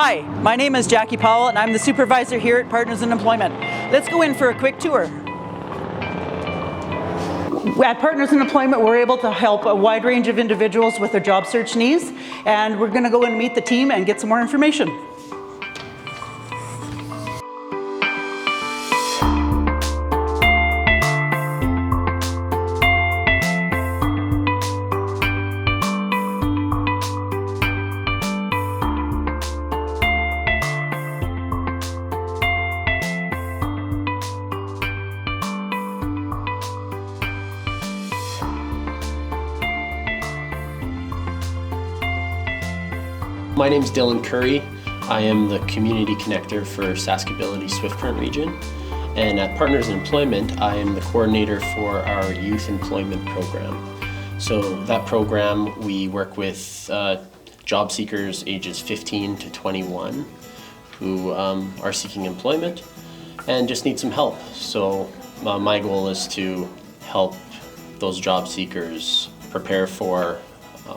Hi, my name is Jackie Powell and I'm the supervisor here at Partners in Employment. Let's go in for a quick tour. At Partners in Employment, we're able to help a wide range of individuals with their job search needs, and we're going to go and meet the team and get some more information. My name is Dylan Curry. I am the Community Connector for Saskability Swift Current region. And at Partners in Employment, I am the coordinator for our Youth Employment Program. So that program, we work with job seekers ages 15 to 21 who are seeking employment and just need some help. So my goal is to help those job seekers prepare for,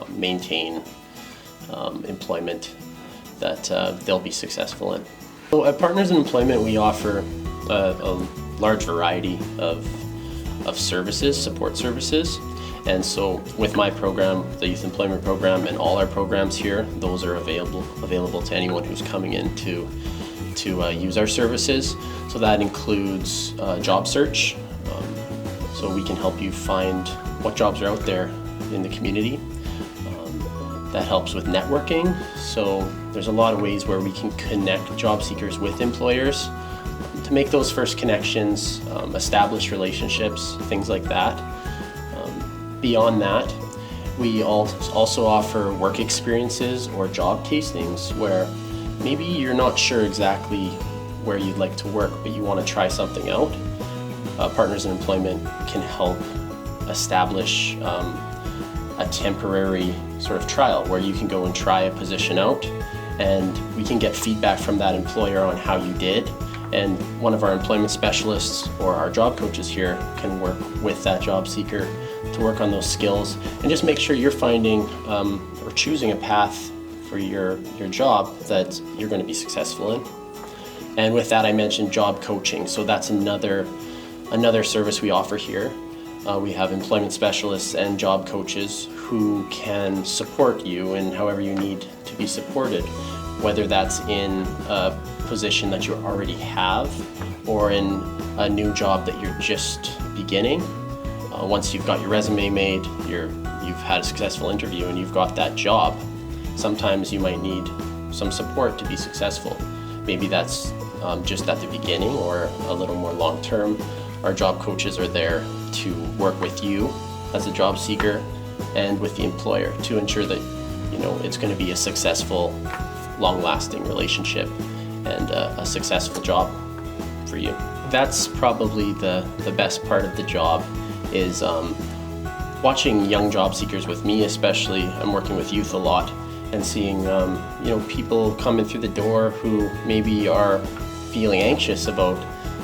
maintain employment that they'll be successful in. So at Partners in Employment, we offer a large variety of services, support services. And so with my program, the Youth Employment Program, and all our programs here, those are available to anyone who's coming in to use our services. So that includes job search. So we can help you find what jobs are out there in the community. That helps with networking. So there's a lot of ways where we can connect job seekers with employers to make those first connections, establish relationships, things like that. Beyond that, we also offer work experiences or job tastings where maybe you're not sure exactly where you'd like to work, but you want to try something out. Partners in Employment can help establish a temporary sort of trial where you can go and try a position out, and we can get feedback from that employer on how you did, and one of our employment specialists or our job coaches here can work with that job seeker to work on those skills and just make sure you're finding or choosing a path for your job that you're going to be successful in. And with that, I mentioned job coaching, so that's another service we offer here. We have employment specialists and job coaches who can support you in however you need to be supported, whether that's in a position that you already have or in a new job that you're just beginning. Once you've got your resume made, you've had a successful interview and you've got that job, sometimes you might need some support to be successful. Maybe that's just at the beginning or a little more long-term. Our job coaches are there to work with you as a job seeker and with the employer to ensure that it's going to be a successful, long-lasting relationship and a successful job for you. That's probably the best part of the job is watching young job seekers with me, especially. I'm working with youth a lot and seeing people coming through the door who maybe are feeling anxious about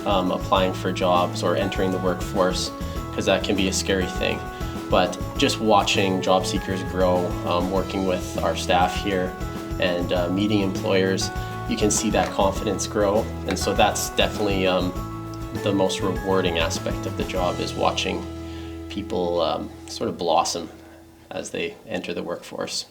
applying for jobs or entering the workforce, because that can be a scary thing. But just watching job seekers grow, working with our staff here and meeting employers, you can see that confidence grow. And so that's definitely the most rewarding aspect of the job, is watching people sort of blossom as they enter the workforce.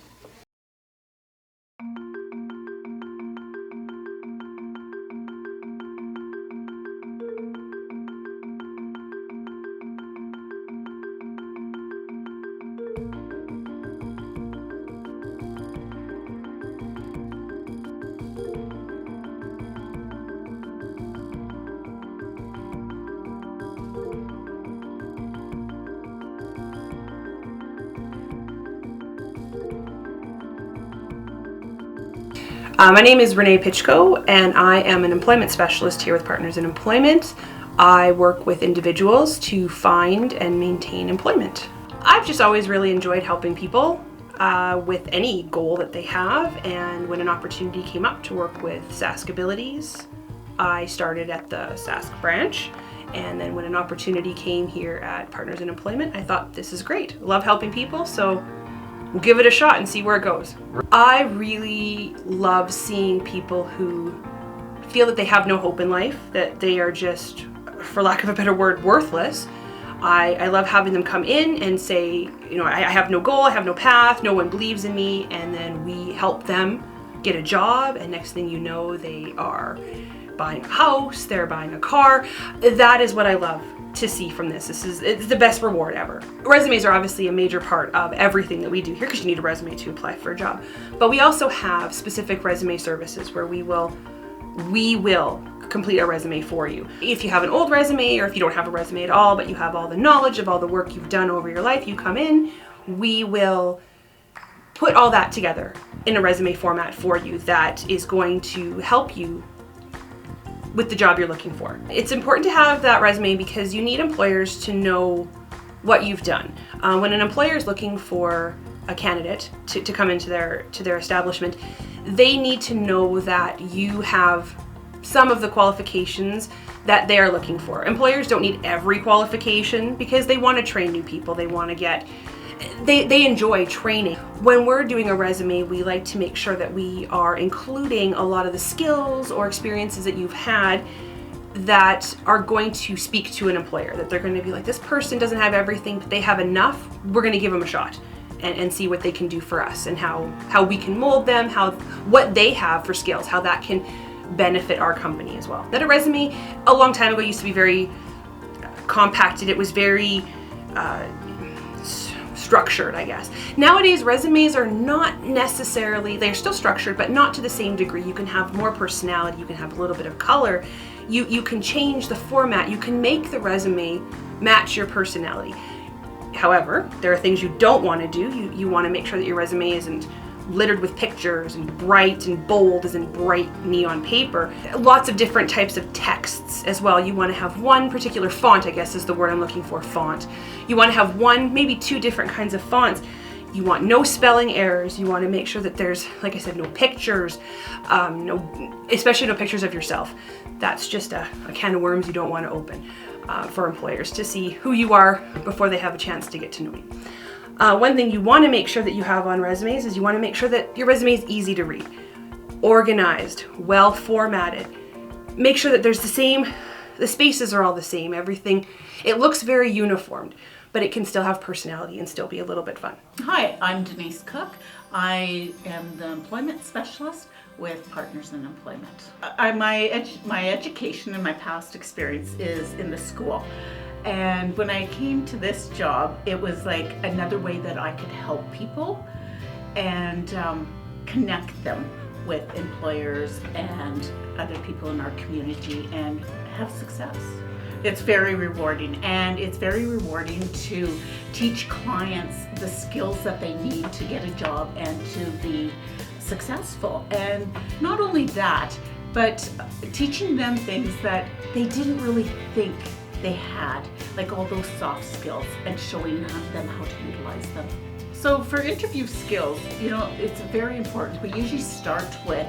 My name is Renee Pitchko, and I am an employment specialist here with Partners in Employment. I work with individuals to find and maintain employment. I've just always really enjoyed helping people with any goal that they have, and when an opportunity came up to work with Saskabilities, I started at the Sask branch, and then when an opportunity came here at Partners in Employment, I thought, this is great. I love helping people, so we'll give it a shot and see where it goes. I really love seeing people who feel that they have no hope in life, that they are just, for lack of a better word, worthless. I love having them come in and say, I have no goal, I have no path, no one believes in me, and then we help them get a job, and next thing you know, they are buying a house, they're buying a car. That is what I love to see from this. It's the best reward ever. Resumes are obviously a major part of everything that we do here because you need a resume to apply for a job. But we also have specific resume services where we will complete a resume for you. If you have an old resume, or if you don't have a resume at all, but you have all the knowledge of all the work you've done over your life, you come in, we will put all that together in a resume format for you that is going to help you with the job you're looking for. It's important to have that resume because you need employers to know what you've done. When an employer is looking for a candidate to come into their establishment, they need to know that you have some of the qualifications that they are looking for. Employers don't need every qualification because they want to train new people. They want to they enjoy training. When we're doing a resume, we like to make sure that we are including a lot of the skills or experiences that you've had that are going to speak to an employer, that they're going to be like, this person doesn't have everything, but they have enough. We're going to give them a shot and see what they can do for us and how we can mold them, what they have for skills, how that can benefit our company as well. That a resume a long time ago used to be very compacted. It was very structured, I guess. Nowadays, resumes are not necessarily, they're still structured, but not to the same degree. You can have more personality, you can have a little bit of color, you can change the format, you can make the resume match your personality. However, there are things you don't want to do. You want to make sure that your resume isn't littered with pictures and bright and bold as in bright neon paper. Lots of different types of texts as well. You want to have one particular font, I guess is the word I'm looking for, font. You want to have one, maybe two different kinds of fonts. You want no spelling errors. You want to make sure that there's, like I said, no pictures, especially no pictures of yourself. That's just a can of worms you don't want to open for employers to see who you are before they have a chance to get to know you. One thing you want to make sure that you have on resumes is you want to make sure that your resume is easy to read, organized, well formatted. Make sure that the spaces are all the same, everything. It looks very uniformed, but it can still have personality and still be a little bit fun. Hi, I'm Denise Cook. I am the employment specialist with Partners in Employment. My education and my past experience is in the school. And when I came to this job, it was like another way that I could help people and connect them with employers and other people in our community and have success. It's very rewarding, and it's very rewarding to teach clients the skills that they need to get a job and to be successful. And not only that, but teaching them things that they didn't really think they had, like all those soft skills, and showing them how to utilize them. So for interview skills, it's very important. We usually start with,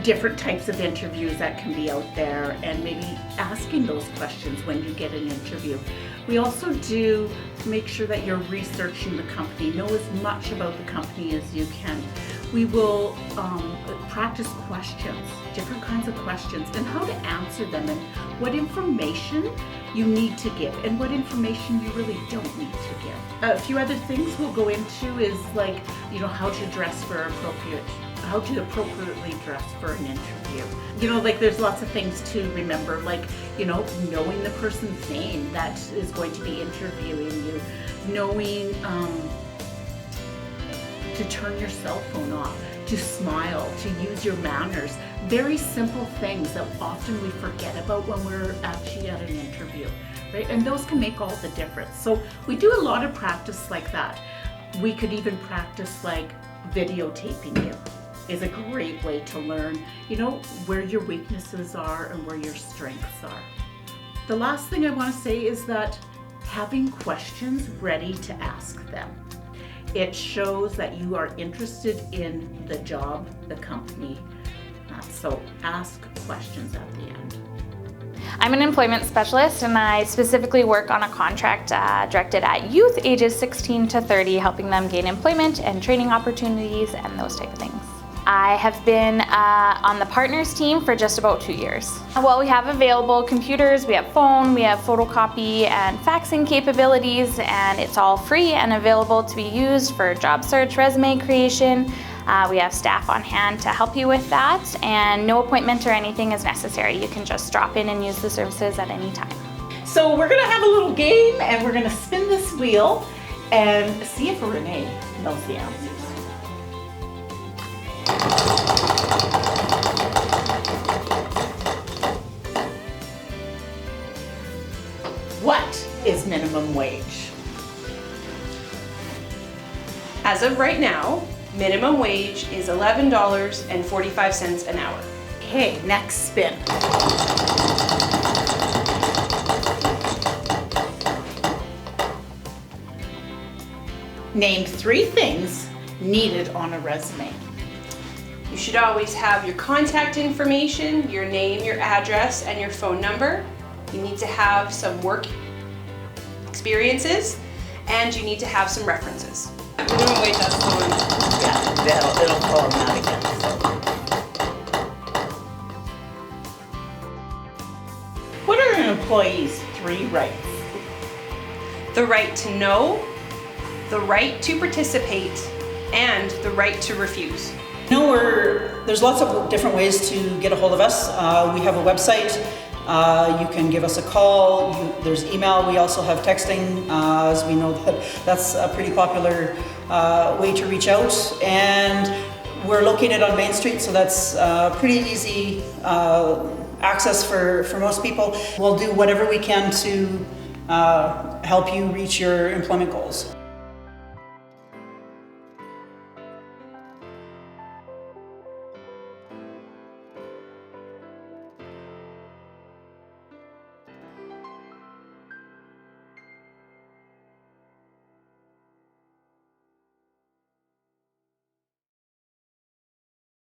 different types of interviews that can be out there and maybe asking those questions when you get an interview. We also do make sure that you're researching the company, know as much about the company as you can. We will practice questions, different kinds of questions, and how to answer them, and what information you need to give and what information you really don't need to give. A few other things we'll go into is like, how to dress how to appropriately dress for an interview. There's lots of things to remember, like, knowing the person's name that is going to be interviewing you, knowing to turn your cell phone off, to smile, to use your manners. Very simple things that often we forget about when we're actually at an interview, right? And those can make all the difference. So we do a lot of practice like that. We could even practice like videotaping you. Is a great way to learn, where your weaknesses are and where your strengths are. The last thing I want to say is that having questions ready to ask them. It shows that you are interested in the job, the company. So ask questions at the end. I'm an employment specialist and I specifically work on a contract directed at youth ages 16 to 30, helping them gain employment and training opportunities and those type of things. I have been on the partners team for just about 2 years. Well, we have available computers, we have phone, we have photocopy and faxing capabilities, and it's all free and available to be used for job search, resume creation. We have staff on hand to help you with that, and no appointment or anything is necessary. You can just drop in and use the services at any time. So we're gonna have a little game and we're gonna spin this wheel and see if Renee knows the answers. What is minimum wage? As of right now, minimum wage is $11.45 an hour. Okay, next spin. Name 3 things needed on a resume. You should always have your contact information, your name, your address, and your phone number. You need to have some work experiences, and you need to have some references. Minimum wage, that's the one. Yeah, it'll call them out again. What are an employee's 3 rights? The right to know, the right to participate, and the right to refuse. There's lots of different ways to get a hold of us. We have a website. You can give us a call. There's email. We also have texting, as we know that's a pretty popular way to reach out. And we're located on Main Street, so that's pretty easy access for most people. We'll do whatever we can to help you reach your employment goals.